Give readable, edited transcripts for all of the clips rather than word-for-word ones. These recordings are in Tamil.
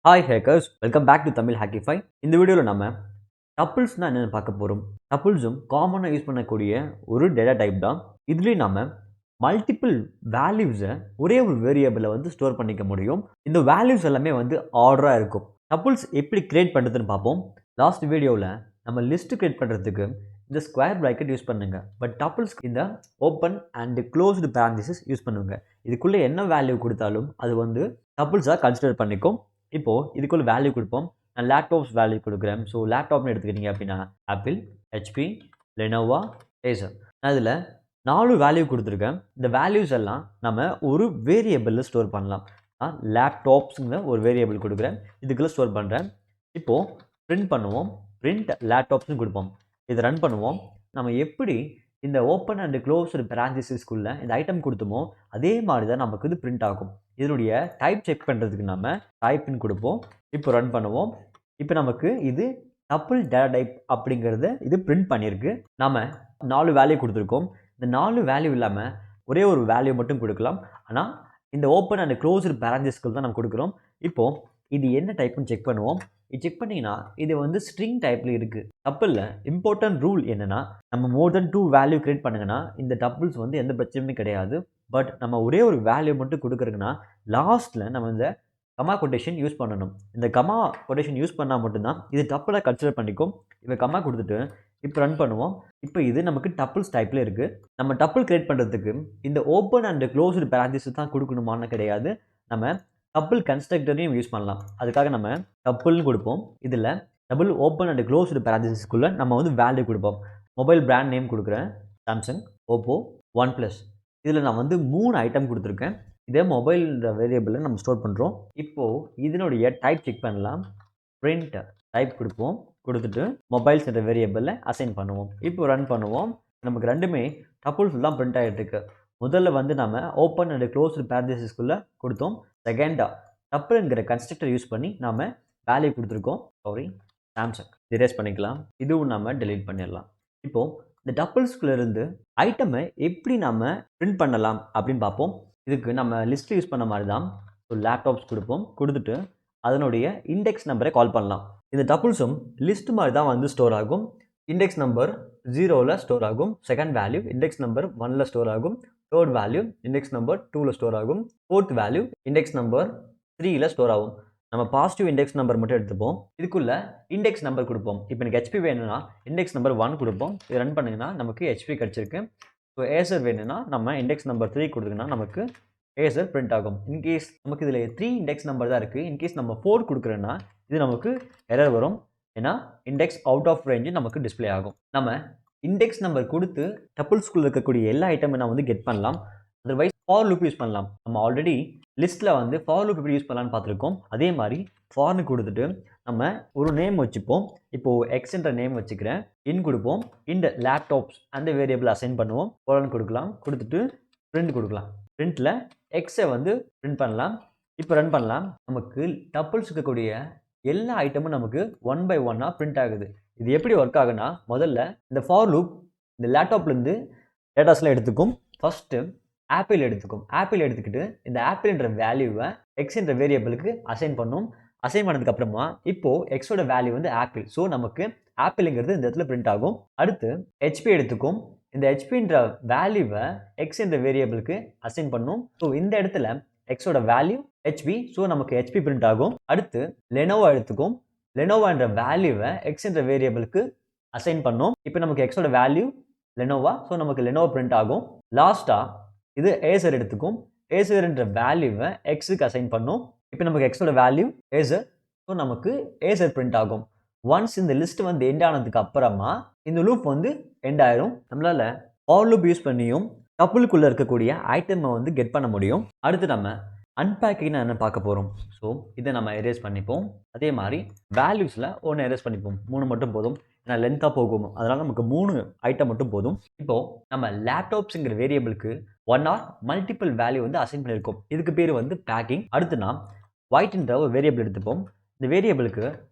Hi hackers, welcome back to Tamil Hackify. இந்த வீடியோவில் நம்ம டப்புள்ஸ்னால் என்னென்னு பார்க்க போகிறோம். டப்புள்ஸும் காமனாக யூஸ் பண்ணக்கூடிய ஒரு டேட்டா டைப் தான். இதுலேயும் நம்ம மல்டிபிள் வேல்யூஸை ஒரே ஒரு வேரியபிளை வந்து ஸ்டோர் பண்ணிக்க முடியும். இந்த வேல்யூஸ் எல்லாமே வந்து ஆர்டராக இருக்கும். டப்புள்ஸ் எப்படி கிரியேட் பண்ணுறதுன்னு பார்ப்போம். லாஸ்ட் வீடியோவில் நம்ம லிஸ்ட் கிரியேட் பண்ணுறதுக்கு இந்த ஸ்கொயர் ப்ராக்கெட் யூஸ் பண்ணுங்க. பட் டப்புள்ஸ் இந்த ஓப்பன் அண்ட் க்ளோஸ்டு பேரந்திசிஸ் யூஸ் பண்ணுங்க. இதுக்குள்ளே என்ன வேல்யூ கொடுத்தாலும் அது வந்து டப்புள்ஸாக கன்சிடர் பண்ணிக்கும். இப்போது இதுக்குள்ள வேல்யூ கொடுப்போம். நான் லேப்டாப்ஸ் வேல்யூ கொடுக்குறேன். ஸோ லேப்டாப்னு எடுத்துக்கிட்டீங்க அப்படின்னா ஆப்பிள், ஹெச்பி, லெனோவா, ஏசர். நான் இதில் 4 வேல்யூ கொடுத்துருக்கேன். இந்த வேல்யூஸ் எல்லாம் நம்ம ஒரு வேரியபிளில் ஸ்டோர் பண்ணலாம். நான் லேப்டாப்ஸுங்கிற ஒரு வேரியபிள் கொடுக்குறேன். இதுக்குள்ளே ஸ்டோர் பண்ணுறேன். இப்போது பிரிண்ட் பண்ணுவோம். பிரிண்ட் லேப்டாப்ஸ்னு கொடுப்போம். இதை ரன் பண்ணுவோம். நம்ம எப்படி இந்த ஓப்பன் அண்ட் க்ளோஸ்டு பேரந்திசிஸ்க்குள்ளே இந்த ஐட்டம் கொடுத்தோமோ அதே மாதிரி தான் நமக்கு இது பிரிண்ட் ஆகும். இதனுடைய டைப் செக் பண்ணுறதுக்கு நம்ம டைப்னு கொடுப்போம். இப்போ ரன் பண்ணுவோம். இப்போ நமக்கு இது டப்புள் டேட்டா டைப் அப்படிங்கிறத இது பிரிண்ட் பண்ணியிருக்கு. நம்ம 4 வேல்யூ கொடுத்துருக்கோம். இந்த 4 வேல்யூ இல்லாமல் ஒரே ஒரு வேல்யூ மட்டும் கொடுக்கலாம். ஆனால் இந்த ஓப்பன் அண்ட் க்ளோஸ்டு பேரந்திசிஸ்க்கு தான் நம்ம கொடுக்குறோம். இப்போது இது என்ன டைப்னு செக் பண்ணுவோம். இது செக் பண்ணிங்கன்னா இது வந்து ஸ்ட்ரிங் டைப்பில் இருக்குது. டப்புளில் இம்பார்ட்டன்ட் ரூல் என்னென்னா, நம்ம மோர் தென் 2 வேல்யூ கிரியேட் பண்ணுங்கன்னா இந்த டப்புள்ஸ் வந்து எந்த பிரச்சனையுமே கிடையாது. பட் நம்ம ஒரே ஒரு வேல்யூ மட்டும் கொடுக்குறதுன்னா லாஸ்ட்டில் நம்ம இந்த கமா கொட்டேஷன் யூஸ் பண்ணணும். இந்த கமா கொட்டேஷன் யூஸ் பண்ணால் மட்டும்தான் இது டப்புளாக கன்சிடர் பண்ணிக்கும். இப்போ கமா கொடுத்துட்டு இப்போ ரன் பண்ணுவோம். இப்போ இது நமக்கு டப்புள்ஸ் டைப்பில் இருக்குது. நம்ம டப்புள் கிரியேட் பண்ணுறதுக்கு இந்த ஓப்பன் அண்ட் க்ளோஸ்டு பேரந்திசிஸ் தான் கொடுக்கணுமான்னு கிடையாது. நம்ம டப்புள் கன்ஸ்ட்ரக்டரையும் யூஸ் பண்ணலாம். அதுக்காக நம்ம டப்புள்னு கொடுப்போம். இதில் டபுள் ஓப்பன் அண்ட் க்ளோஸ்டு பேரந்திசிஸ்க்குள்ளே நம்ம வந்து வேல்யூ கொடுப்போம். மொபைல் பிராண்ட் நேம் கொடுக்குறேன். Samsung, Oppo, one plus. இதில் நான் வந்து 3 ஐட்டம் கொடுத்துருக்கேன். இதே மொபைல்ன்ற வேரியபிளில் நம்ம ஸ்டோர் பண்ணுறோம். இப்போது இதனுடைய டைப் செக் பண்ணலாம். பிரிண்ட் டைப் கொடுப்போம். கொடுத்துட்டு மொபைல்ஸ் என்ற வேரியபிளில் அசைன் பண்ணுவோம். இப்போ ரன் பண்ணுவோம். நமக்கு ரெண்டுமே டப்புள்ஸ் தான் பிரிண்ட் ஆகிட்டு இருக்கு. முதல்ல வந்து நம்ம ஓப்பன் அண்ட் க்ளோஸ்டு பேரந்திசிஸ்க்குள்ளே கொடுத்தோம். செகண்டாக டப்புள்ங்கிற கன்ஸ்ட்ரக்டர் யூஸ் பண்ணி நாம் வேல்யூ கொடுத்துருக்கோம். சாம்சங் டிரேஸ் பண்ணிக்கலாம். இதுவும் நம்ம டெலீட் பண்ணிடலாம். இப்போது இந்த டப்புள்ஸ்குள்ளேருந்து ஐட்டமை எப்படி நம்ம பிரிண்ட் பண்ணலாம் அப்படின்னு பார்ப்போம். இதுக்கு நம்ம லிஸ்ட் யூஸ் பண்ண மாதிரி தான். ஸோ லேப்டாப்ஸ் கொடுப்போம். கொடுத்துட்டு அதனுடைய இண்டெக்ஸ் நம்பரை கால் பண்ணலாம். இந்த டப்புள்ஸும் லிஸ்ட் மாதிரி தான் வந்து ஸ்டோர் ஆகும். இண்டெக்ஸ் நம்பர் 0ல் ஸ்டோர் ஆகும். செகண்ட் வேல்யூ இண்டெக்ஸ் நம்பர் 1ல் ஸ்டோர் ஆகும். தேர்ட் வேல்யூ இண்டெக்ஸ் நம்பர் 2ல் ஸ்டோர் ஆகும். ஃபோர்த் வேல்யூ இண்டெக்ஸ் நம்பர் 3ல் ஸ்டோர் ஆகும். நம்ம பாசிட்டிவ் இண்டெக்ஸ் நம்பர் மட்டும் எடுத்துப்போம். இதுக்குள்ள இண்டெக்ஸ் நம்பர் கொடுப்போம். இப்போ எனக்கு ஹெச்பி வேணும்னா இண்டெக்ஸ் நம்பர் 1 கொடுப்போம். இது ரன் பண்ணிங்கன்னா நமக்கு ஹெச்பி கிடச்சிருக்கு. ஸோ ஏசர் வேணும்னா நம்ம இண்டெக்ஸ் நம்பர் 3 கொடுத்துங்கன்னா நமக்கு ஏசர் பிரிண்ட் ஆகும். இன்கேஸ் நமக்கு இதில் 3 இண்டெக்ஸ் நம்பர் தான் இருக்குது. இன்கேஸ் நம்ம 4 கொடுக்குறோன்னா இது நமக்கு எரர் வரும். ஏன்னா இண்டெக்ஸ் அவுட் ஆஃப் ரேஞ்சு நமக்கு டிஸ்பிளே ஆகும். நம்ம இண்டெக்ஸ் நம்பர் கொடுத்து டப்புள்ஸ்குள்ளே இருக்கக்கூடிய எல்லா ஐட்டமும் நான் வந்து கெட் பண்ணலாம். அதர்வைஸ் ஃபார் லூப் யூஸ் பண்ணலாம். நம்ம ஆல்ரெடி லிஸ்ட்டில் வந்து ஃபார் லூப் எப்படி யூஸ் பண்ணலான்னு பார்த்துருக்கோம். அதே மாதிரி ஃபார்னு கொடுத்துட்டு நம்ம ஒரு நேம் வச்சுப்போம். இப்போது எக்ஸ்ன்ற நேம் வச்சுக்கிறேன். இன் கொடுப்போம். இந்த லேப்டாப்ஸ் அந்த வேரியபிள் அசைன் பண்ணுவோம். ஃபார்னு கொடுக்கலாம். கொடுத்துட்டு பிரிண்ட் கொடுக்கலாம். பிரிண்ட்டில் எக்ஸை வந்து பிரிண்ட் பண்ணலாம். இப்போ ரன் பண்ணலாம். நமக்கு டப்புள்ஸ் இருக்கக்கூடிய எல்லா ஐட்டமும் நமக்கு 1 by 1 பிரிண்ட் ஆகுது. இது எப்படி ஒர்க் ஆகுனா, முதல்ல இந்த ஃபார் லூப் இந்த லேப்டாப்லேருந்து டேட்டாஸ்லாம் எடுத்துக்கும். ஃபஸ்ட்டு ஆப்பிள் எடுத்துக்கும். ஆப்பிள் எடுத்துக்கிட்டு இந்த ஆப்பிள்ன்ற வேல்யூவை எக்ஸ்ன்ற வேரியபிளுக்கு அசைன் பண்ணும். அசைன் பண்ணதுக்கப்புறமா இப்போது எக்ஸோட வேல்யூ வந்து ஆப்பிள். ஸோ நமக்கு ஆப்பிளுங்கிறது இந்த இடத்துல பிரிண்ட் ஆகும். அடுத்து ஹெச்பி எடுத்துக்கும். இந்த ஹெச்பின்ற வேல்யூவை எக்ஸ் என்ற வேரியபிளுக்கு அசைன் பண்ணும். ஸோ இந்த இடத்துல எக்ஸோட வேல்யூ ஹெச்பி. ஸோ நமக்கு ஹெச்பி பிரிண்ட் ஆகும். அடுத்து லெனோவா எடுத்துக்கும். லெனோவா என்ற வேல்யூவை எக்ஸ் என்ற வேரியபிளுக்கு அசைன் பண்ணும். இப்போ நமக்கு எக்ஸோட வேல்யூ லெனோவா. ஸோ நமக்கு லெனோவா பிரிண்ட் ஆகும். லாஸ்ட்டாக இது ஏசர் எடுத்துக்கும். ஏசர்ன்ற வேல்யூவை எக்ஸுக்கு அசைன் பண்ணும். இப்போ நமக்கு எக்ஸோட வேல்யூ ஏசர். ஸோ நமக்கு ஏசர் பிரிண்ட் ஆகும். ஒன்ஸ் இந்த லிஸ்ட் வந்து எண்ட் ஆனதுக்கு அப்புறமா இந்த லூப் வந்து எண்ட் ஆயிரும். நம்மளால ஃபார் லூப் யூஸ் பண்ணியும் டப்புளுக்குள்ளே இருக்கக்கூடிய ஐட்டமை வந்து கெட் பண்ண முடியும். அடுத்து நம்ம அன்பேக்கிங்னா என்ன பார்க்க போகிறோம். ஸோ இதை நம்ம எரேஸ் பண்ணிப்போம். அதே மாதிரி வேல்யூஸில் ஒன்று எரேஸ் பண்ணிப்போம். 3 மட்டும் போதும். ஏன்னா லென்த்தாக போகும். அதனால் நமக்கு 3 ஐட்டம் மட்டும் போதும். இப்போது நம்ம லேப்டாப்ஸுங்கிற வேரியபிளுக்கு 1 ஆர் மல்டிபிள் வேல்யூ வந்து அசைன் பண்ணியிருக்கோம். இதுக்கு பேர் வந்து பேக்கிங். அடுத்து நான் ஒயிட்ன்ற ஒரு வேரியபிள் எடுத்துப்போம். இந்த வேரியபிளுக்கு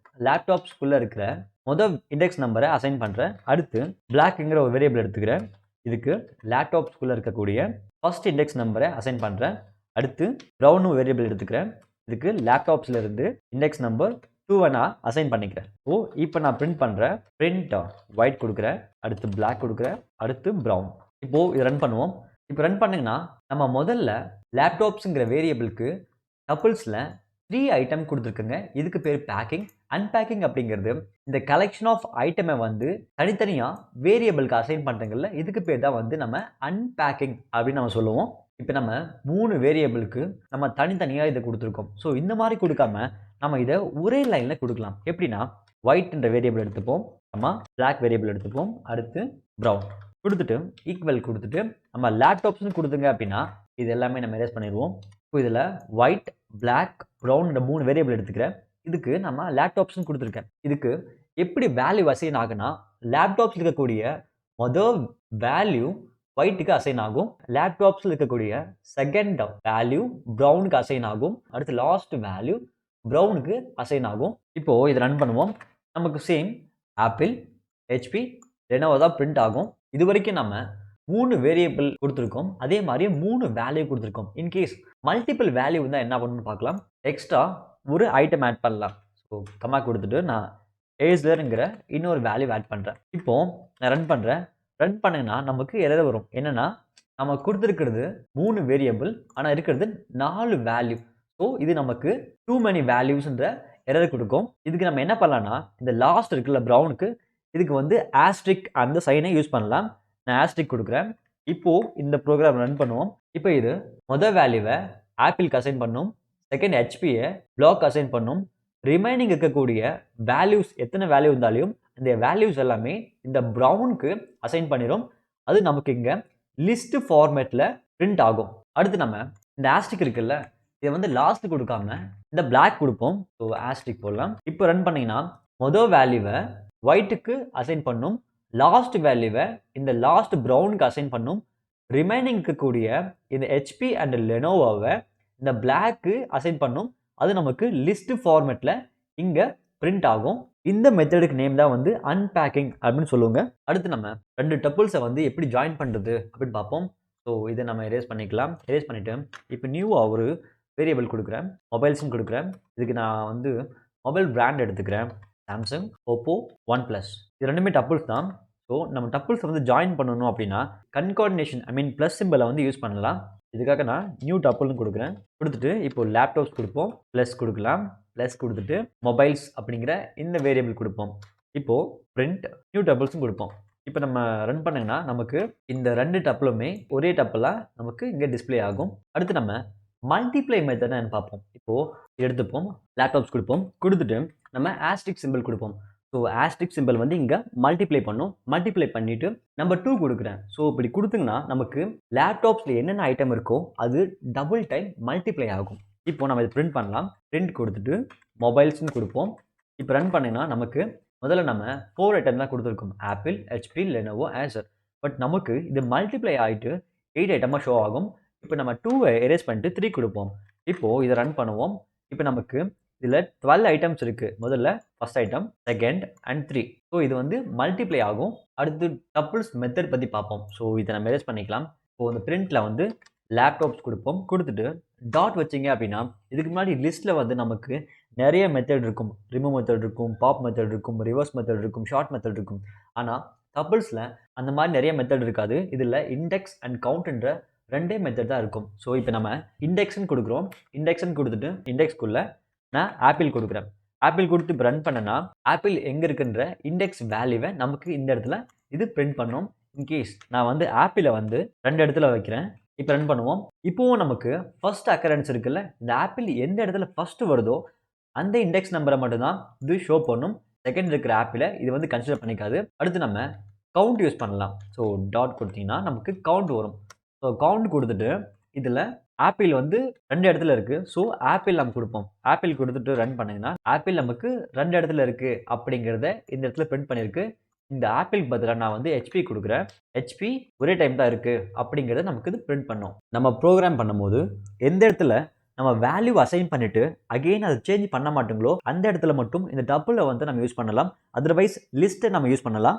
லேப்டாப்ஸ்குள்ளே இருக்கிற மொதல் இண்டெக்ஸ் நம்பரை அசைன் பண்ணுறேன். அடுத்து பிளாக்ங்கிற ஒரு வேரியபிள் எடுத்துக்கிறேன். இதுக்கு லேப்டாப்ஸ்குள்ளே இருக்கக்கூடிய ஃபர்ஸ்ட் இண்டெக்ஸ் நம்பரை அசைன் பண்ணுறேன். அடுத்து ப்ரௌன் வேரியபிள் எடுத்துக்கிறேன். இதுக்கு லேப்டாப்ஸ்ல இருந்து இண்டெக்ஸ் நம்பர் 2 நான் அசைன் பண்ணிக்கிறேன். ஓ இப்போ நான் பிரிண்ட் பண்ணுறேன். பிரிண்ட் ஒயிட் கொடுக்குறேன், அடுத்து பிளாக் கொடுக்குறேன், அடுத்து ப்ரௌன். இப்போ இது ரன் பண்ணுவோம். இப்போ ரன் பண்ணுங்கன்னா நம்ம முதல்ல லேப்டாப்ஸுங்கிற வேரியபிளுக்கு டப்பிள்ஸில் 3 ஐட்டம் கொடுத்துருக்குங்க. இதுக்கு பேர் பேக்கிங். அன்பேக்கிங் அப்படிங்கிறது இந்த கலெக்ஷன் ஆஃப் ஐட்டமை வந்து தனித்தனியாக வேரியபிளுக்கு அசைன் பண்ணுறங்கள்ல இதுக்கு பேர் தான் வந்து நம்ம அன்பேக்கிங் அப்படின்னு நம்ம சொல்லுவோம். இப்போ நம்ம 3 வேரியபிளுக்கு நம்ம தனித்தனியாக இதை கொடுத்துருக்கோம். ஸோ இந்த மாதிரி கொடுக்காம நம்ம இதை ஒரே லைனில் கொடுக்கலாம். எப்படின்னா ஒயிட்ன்ற வேரியபிள் எடுத்துப்போம், நம்ம பிளாக் வேரியபிள் எடுத்துப்போம், அடுத்து ப்ரௌன் கொடுத்துட்டு ஈக்குவல் கொடுத்துட்டு நம்ம லேப்டாப்ஸ்னு கொடுத்துங்க அப்படின்னா இது எல்லாமே நம்ம எரேஸ் பண்ணிடுவோம். இப்போ இதில் ஒயிட், பிளாக், ப்ரௌன் இந்த 3 வேரியபிள் எடுத்துக்கிறேன். இதுக்கு நம்ம லேப்டாப்ஸ்னு கொடுத்துருக்கேன். இதுக்கு எப்படி வேல்யூ அசைன் ஆகுனா லேப்டாப்ஸில் இருக்கக்கூடிய மொதல் வேல்யூ ஒயிட்டுக்கு அசைன் ஆகும், லேப்டாப்ஸில் இருக்கக்கூடிய செகண்ட் வேல்யூ ப்ரௌனுக்கு அசைன் ஆகும், அடுத்து லாஸ்ட் வேல்யூ ப்ரௌனுக்கு அசைன் ஆகும். இப்போ இதை ரன் பண்ணுவோம். நமக்கு சேம் ஆப்பிள், ஹெச்பி, லெனோவோ தான் பிரிண்ட் ஆகும். இது வரைக்கும் நம்ம 3 வேரியபிள் கொடுத்துருக்கோம், அதே மாதிரி 3 வேல்யூ கொடுத்துருக்கோம். இன்கேஸ் மல்டிபிள் வேல்யூ இருந்தால் என்ன பண்ணணும்னு பார்க்கலாம். எக்ஸ்ட்ரா ஒரு ஐட்டம் ஆட் பண்ணலாம். ஸோ கம்மா கொடுத்துட்டு நான் ஏஸ்லருங்கிற இன்னொரு வேல்யூ ஆட் பண்ணுறேன். இப்போ நான் ரன் பண்ணுறேன். ரன் பண்ணுங்கன்னா நமக்கு எரர் வரும். என்னன்னா நம்ம கொடுத்துருக்கிறது 3 வேரியபிள், ஆனால் இருக்கிறது 4 வேல்யூ. ஸோ இது நமக்கு டூ மெனி வேல்யூஸ்ன்ற எரர் கொடுக்கும். இதுக்கு நம்ம என்ன பண்ணலாம்னா இந்த லாஸ்ட் இருக்குல்ல ப்ரௌனுக்கு, இதுக்கு வந்து ஆஸ்ட்ரிக் அந்த சைனை யூஸ் பண்ணலாம். நான் ஆஸ்ட்ரிக் கொடுக்குறேன். இப்போது இந்த ப்ரோக்ராம் ரன் பண்ணுவோம். இப்போ இது மொதல் வேல்யூவை ஆப்பிளுக்கு அசைன் பண்ணும், செகண்ட் ஹெச்பியை பிளாக் அசைன் பண்ணும், ரிமைனிங் இருக்கக்கூடிய வேல்யூஸ் எத்தனை வேல்யூ இருந்தாலும் இந்த வேல்யூஸ் எல்லாமே இந்த ப்ரௌனுக்கு அசைன் பண்ணிடும். அது நமக்கு இங்கே லிஸ்ட் ஃபார்மேட்டில் பிரிண்ட் ஆகும். அடுத்து நம்ம இந்த ஆஸ்ட்ரிக் இருக்குல்ல, இதை வந்து லாஸ்ட் கொடுக்காம இந்த பிளாக் கொடுப்போம். ஸோ ஆஸ்ட்ரிக் போடலாம். இப்போ ரன் பண்ணிங்கன்னா மொதல் வேல்யூவை ஒயிட்டுக்கு அசைன் பண்ணும், லாஸ்ட் வேல்யூவை இந்த லாஸ்ட் ப்ரௌனுக்கு அசைன் பண்ணும், ரிமைனிங் இருக்கக்கூடிய இந்த ஹெச்பி அண்ட் லெனோவோவை இந்த பிளாக்கு அசைன் பண்ணும். அது நமக்கு லிஸ்ட் ஃபார்மேட்டில் இங்கே பிரிண்ட் ஆகும். இந்த மெத்தடுக்கு நேம் தான் வந்து அன்பேக்கிங் அப்படின்னு சொல்லுவாங்க. அடுத்து நம்ம 2 டப்பிள்ஸை வந்து எப்படி ஜாயின் பண்ணுறது அப்படின்னு பார்ப்போம். ஸோ இதை நம்ம எரேஸ் பண்ணிக்கலாம். எரேஸ் பண்ணிவிட்டு இப்போ நியூவாக ஒரு வேரியபிள் கொடுக்குறேன், மொபைல்ஸ்னு கொடுக்குறேன். இதுக்கு நான் வந்து மொபைல் பிராண்ட் எடுத்துக்கிறேன், சாம்சங், ஓப்போ, ஒன் ப்ளஸ். இது ரெண்டுமே டப்பிள்ஸ் தான். ஸோ நம்ம டப்பிள்ஸை வந்து ஜாயின் பண்ணணும் அப்படின்னா கன்கார்டினேஷன் ப்ளஸ் சிம்பிளை வந்து யூஸ் பண்ணலாம். இதுக்காக நான் நியூ டப்பிள்னு கொடுக்குறேன். கொடுத்துட்டு இப்போ லேப்டாப்ஸ் கொடுப்போம், ப்ளஸ் கொடுக்கலாம், ப்ளஸ் கொடுத்துட்டு மொபைல்ஸ் அப்படிங்கிற இந்த வேரியபிள் கொடுப்போம். இப்போது பிரிண்ட் நியூ டப்பிள்ஸும் கொடுப்போம். இப்போ நம்ம ரன் பண்ணிங்கன்னா நமக்கு இந்த 2 டப்பிளுமே ஒரே டப்பிளாக நமக்கு இங்கே டிஸ்பிளே ஆகும். அடுத்து நம்ம மல்டிப்ளை மெத்தட் பார்ப்போம். இப்போது எடுத்துப்போம், லேப்டாப்ஸ் கொடுப்போம், கொடுத்துட்டு நம்ம ஆஸ்ட்ரிக் சிம்பிள் கொடுப்போம். ஸோ ஆஸ்ட்ரிக் சிம்பிள் வந்து இங்கே மல்டிப்ளை பண்ணும். மல்டிப்ளை பண்ணிவிட்டு நம்பர் 2 கொடுக்குறேன். ஸோ இப்படி கொடுத்தீங்கன்னா நமக்கு லேப்டாப்ஸில் என்னென்ன ஐட்டம் இருக்கோ அது டபுள் டைம் மல்டிப்ளை ஆகும். இப்போ நம்ம இதை பிரிண்ட் பண்ணலாம். பிரிண்ட் கொடுத்துட்டு மொபைல்ஸ்னு கொடுப்போம். இப்போ ரன் பண்ணிங்கன்னா நமக்கு முதல்ல நம்ம 4 ஐட்டம் தான் கொடுத்துருக்கோம், apple, HP, Lenovo, Asar. But நமக்கு இது மல்டிப்ளை ஆகிட்டு 8 ஐட்டமாக ஷோ ஆகும். இப்போ நம்ம 2வை எரேஸ் பண்ணிட்டு 3 கொடுப்போம். இப்போது இதை ரன் பண்ணுவோம். இப்போ நமக்கு இதில் 12 ஐட்டம்ஸ் இருக்குது. முதல்ல first item, second and 3. So இது வந்து மல்டிப்ளை ஆகும். அடுத்து டப்பிள்ஸ் மெத்தட் பற்றி பார்ப்போம். ஸோ இதை நம்ம எரேஸ் பண்ணிக்கலாம். இப்போது இந்த பிரிண்டில் வந்து லேப்டாப்ஸ் கொடுப்போம். கொடுத்துட்டு டாட் வச்சிங்க அப்படின்னா இதுக்கு முன்னாடி லிஸ்ட்டில் வந்து நமக்கு நிறைய மெத்தட் இருக்கும். ரிமூவ் மெத்தட் இருக்கும், பாப் மெத்தட் இருக்கும், ரிவர்ஸ் மெத்தட் இருக்கும், ஷார்ட் மெத்தட் இருக்கும். ஆனால் டப்பிள்ஸில் அந்த மாதிரி நிறைய மெத்தட் இருக்காது. இதில் இண்டெக்ஸ் அண்ட் கவுண்ட்ன்ற 2 மெத்தட் தான் இருக்கும். ஸோ இப்போ நம்ம இண்டெக்ஸ்ன்னு கொடுக்குறோம். இண்டெக்ஸ்ன்னு கொடுத்துட்டு இண்டெக்ஸ்க்குள்ளே நான் ஆப்பிள் கொடுக்குறேன். ஆப்பிள் கொடுத்து இப்போ ரன் பண்ணனா ஆப்பிள் எங்கே இருக்குன்ற இண்டெக்ஸ் வேல்யூவை நமக்கு இந்த இடத்துல இது பிரிண்ட் பண்ணும். இன்கேஸ் நான் வந்து ஆப்பிளை வந்து 2 இடத்துல வைக்கிறேன். இப்போ ரன் பண்ணுவோம். இப்போவும் நமக்கு ஃபர்ஸ்ட் அக்கரன்ஸ் இருக்குல்ல, இந்த ஆப்பிள் எந்த இடத்துல ஃபர்ஸ்ட் வருதோ அந்த இண்டெக்ஸ் நம்பரை மட்டும்தான் இது ஷோ பண்ணும். செகண்ட் இருக்கிற ஆப்பிளை இது வந்து கன்சிடர் பண்ணிக்காது. அடுத்து நம்ம கவுண்ட் யூஸ் பண்ணலாம். ஸோ டாட் கொடுத்தீங்கன்னா நமக்கு கவுண்ட் வரும். ஸோ கவுண்ட் கொடுத்துட்டு இதில் ஆப்பிள் வந்து 2 இடத்துல இருக்குது. ஸோ ஆப்பிள் நம்ம கொடுப்போம். ஆப்பிள் கொடுத்துட்டு ரன் பண்ணிங்கன்னா ஆப்பிள் நமக்கு 2 இடத்துல இருக்குது அப்படிங்கிறத இந்த இடத்துல பிரிண்ட் பண்ணியிருக்கு. இந்த ஆப்பிளுக்கு பதிலாக நான் வந்து ஹெச்பி கொடுக்குறேன். ஹெச்பி ஒரே டைம் தான் இருக்குது அப்படிங்கிறத நமக்கு இது பிரிண்ட் பண்ணோம். நம்ம ப்ரோக்ராம் பண்ணும்போது எந்த இடத்துல நம்ம வேல்யூ அசைன் பண்ணிவிட்டு அகெயின் அதை சேஞ்ச் பண்ண மாட்டோங்களோ அந்த இடத்துல மட்டும் இந்த டப்பிளை வந்து நம்ம யூஸ் பண்ணலாம். அதர்வைஸ் லிஸ்ட்டை நம்ம யூஸ் பண்ணலாம்.